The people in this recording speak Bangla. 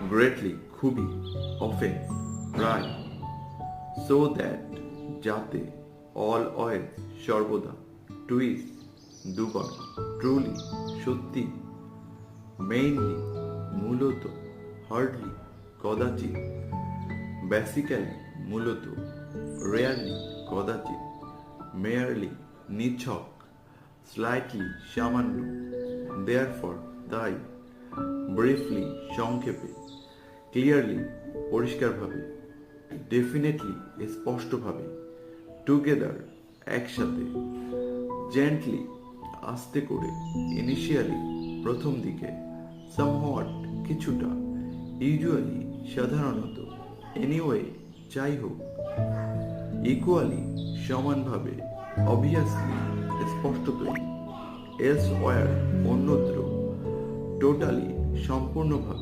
গ্রেটলি খুবই, অফেন প্রায়, সো দ্যাট যাতে, অলওয়েজ সর্বদা, টুইস দুবার, ট্রুলি সত্যি, মেইনলি মূলত, হার্ডলি কদাচিৎ, বেসিক্যালি মূলত, রেয়ারলি কদাচিৎ, মেয়ারলি নিছক, স্লাইটলি সামান্য, দেয়ারফর তাই, ব্রিফলি সংক্ষেপে, ক্লিয়ারলি পরিষ্কারভাবে, ডেফিনেটলি স্পষ্টভাবে, টুগেদার একসাথে, জেন্টলি আস্তে করে, ইনিশিয়ালি প্রথম দিকে, সামহট কিছুটা, ইউজুয়ালি সাধারণত, এনিওয়ে যাই হোক, ইকুয়ালি সমানভাবে, অবভিয়াসলি স্পষ্টতই, এলসওয়্যার অন্যত্র, টোটালি সম্পূর্ণভাবে,